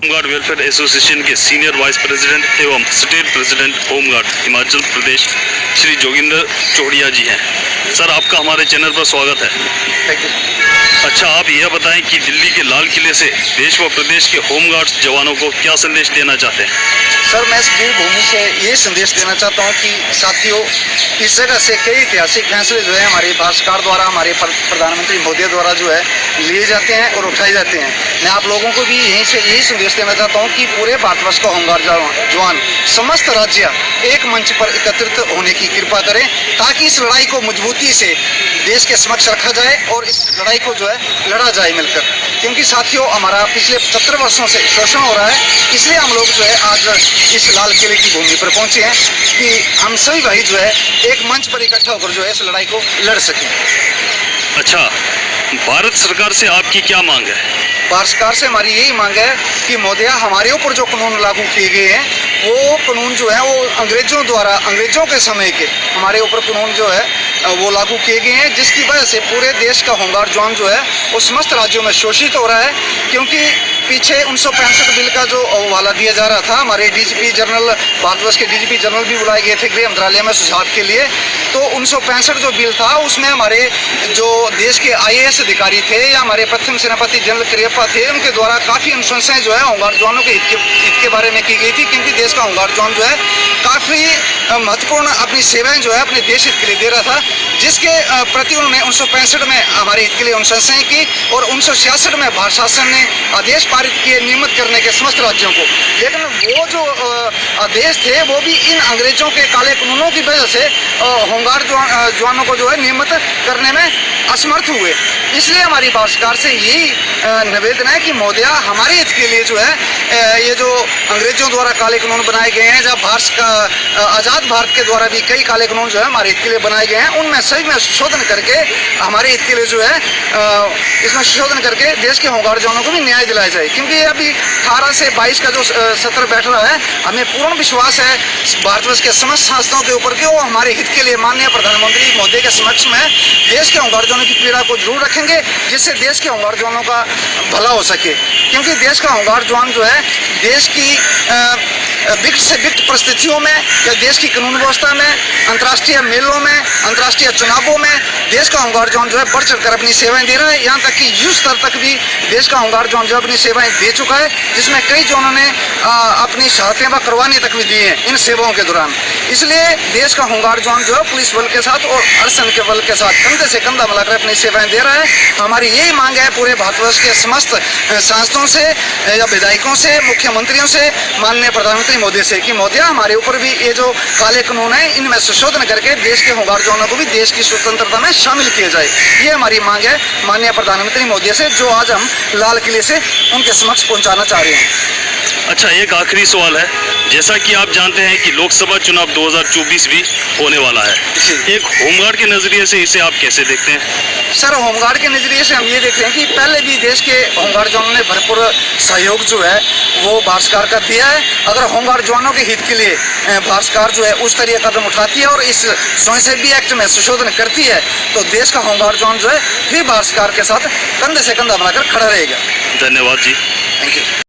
Home guard welfare association के senior vice president एवं state president home guard Himachal Pradesh Shri Joginder Chowdiah जी हैं। सर, आपका हमारे चैनल पर स्वागत है। Thank you. अच्छा, आप यह बताएं कि दिल्ली के लाल किले से देश व प्रदेश के होमगार्ड जवानों को क्या संदेश देना चाहते हैं? सर, मैं इस वीरभूमि से ये संदेश देना चाहता हूँ कि साथियों, इस जगह से कई ऐतिहासिक फैसले जो है हमारे भारत सरकार द्वारा, हमारे प्रधानमंत्री मोदी द्वारा जो है लिए जाते हैं और उठाए जाते हैं। मैं आप लोगों को भी यहीं से यही संदेश देना चाहता हूँ कि पूरे भारतवर्ष का होमगार्ड जवान समस्त राज्य एक मंच पर एकत्रित होने की कृपा करें, ताकि इस लड़ाई को मजबूती से देश के समक्ष रखा जाए और इस लड़ाई को जो है लड़ा जाए मिलकर। क्योंकि साथियों, हमारा पिछले 75 वर्षों से शोषण हो रहा है, इसलिए हम लोग जो है आज इस लाल किले की भूमि पर पहुंचे हैं कि हम सभी भाई जो है एक मंच पर इकट्ठा होकर जो है इस लड़ाई को लड़ सकें। अच्छा, भारत सरकार से आपकी क्या मांग है? भारत सरकार से हमारी यही मांग है कि मोदिया, हमारे ऊपर जो कानून लागू किए गए हैं वो कानून जो है वो अंग्रेजों द्वारा, अंग्रेजों के समय के हमारे ऊपर कानून जो है वो लागू किए गए हैं, जिसकी वजह से पूरे देश का होमगार्ड जवान जो है वो समस्त राज्यों में शोषित हो रहा है। क्योंकि पीछे 1965 बिल का जो वाला दिया जा रहा था, हमारे डीजीपी जनरल, भारतवर्ष के डीजीपी जनरल भी बुलाए गए थे गृह मंत्रालय में सुझाव के लिए। तो 1965 जो बिल था उसमें हमारे जो देश के IAS अधिकारी थे या हमारे प्रथम सेनापति जनरल करियप्पा थे, उनके द्वारा काफ़ी अनुशंसाएं जो है होमगार्ड जवानों के हित के बारे में की गई थी। क्योंकि देश का होमगार्ड जवान जो है काफ़ी महत्वपूर्ण अपनी सेवाएं जो है अपने देश हित के लिए दे रहा था, जिसके प्रति उन्होंने 1965 में हमारे हित के लिए अनुशंसाएं की और 1966 में भारत शासन ने आदेश पारित किए नियमित करने के समस्त राज्यों को। लेकिन वो जो आदेश थे वो भी इन अंग्रेजों के काले कानूनों की वजह से होमगार्ड जवानों को जो है नियमित करने में असमर्थ हुए। इसलिए हमारी भारत सरकार से यही निवेदन है कि मोदिया, हमारे हित के लिए जो है ये जो अंग्रेजों द्वारा काले कानून बनाए गए हैं, जब भारत का आज़ाद भारत के द्वारा भी कई काले कानून जो है हमारे हित के लिए बनाए गए हैं, उनमें सही में संशोधन करके हमारे हित के लिए जो है इसमें संशोधन करके देश के होमगार्ड जवानों को भी न्याय दिलाया जाए। क्योंकि अभी 18 से 22 का जो सत्र बैठ रहा है, हमें पूर्ण विश्वास है भारतवर्ष के समस्त शासकों के ऊपर कि वो हमारे हित के लिए माननीय प्रधानमंत्री मोदी के समक्ष में देश के होमगार्ड जवानों की पीड़ा को जरूर रखेंगे, जिससे देश के होमगार्ड जवानों का भला हो सके। क्योंकि देश का होमगार्ड जवान जो है देश की विकट से विकट परिस्थितियों में या देश की कानून व्यवस्था में, अंतर्राष्ट्रीय मेलों में, अंतर्राष्ट्रीय चुनावों में देश का होमगार्ड जवान जो है बढ़ चढ़कर अपनी सेवाएं दे रहा है। यहाँ तक कि युद्ध स्तर तक भी देश का होमगार्ड जवान जो अपनी सेवाएं दे चुका है, जिसमें कई जवानों ने अपनी शहादतें व कुर्बानी तक भी दी हैं इन सेवाओं के दौरान। इसलिए देश का होमगार्ड जवान जो है पुलिस बल के साथ और अर्धसैनिक के बल के साथ कंधे से कंधा मिलाकर अपनी सेवाएं दे रहा है। हमारी यही मांग है पूरे भारतवर्ष के समस्त सांसदों से या विधायकों से, मुख्यमंत्रियों से, माननीय प्रधानमंत्री मोदी से कि मोदिया, हमारे ऊपर भी ये जो काले कानून है इनमें संशोधन करके देश के होमगार्ड जवानों को भी देश की स्वतंत्रता में शामिल किया जाए। ये हमारी मांग है माननीय प्रधानमंत्री मोदी से, जो आज हम लाल किले से उनके समक्ष पहुंचाना चाह रहे हैं। अच्छा, एक आखिरी सवाल है। जैसा कि आप जानते हैं कि लोकसभा चुनाव 2024 भी होने वाला है, एक होमगार्ड के नज़रिए से इसे आप कैसे देखते हैं? सर, होमगार्ड के नज़रिए से हम ये देखते हैं कि पहले भी देश के होमगार्ड जवानों ने भरपूर सहयोग जो है वो भारत सरकार का दिया है। अगर होमगार्ड जवानों के हित के लिए भारत सरकार जो है उस तरह कदम उठाती है और इस स्वयंसेवी एक्ट में संशोधन करती है, तो देश का होमगार्ड जवान जो है फिर भारत सरकार के साथ कंधे से कंधा बनाकर खड़ा रहेगा। धन्यवाद जी। Thank you.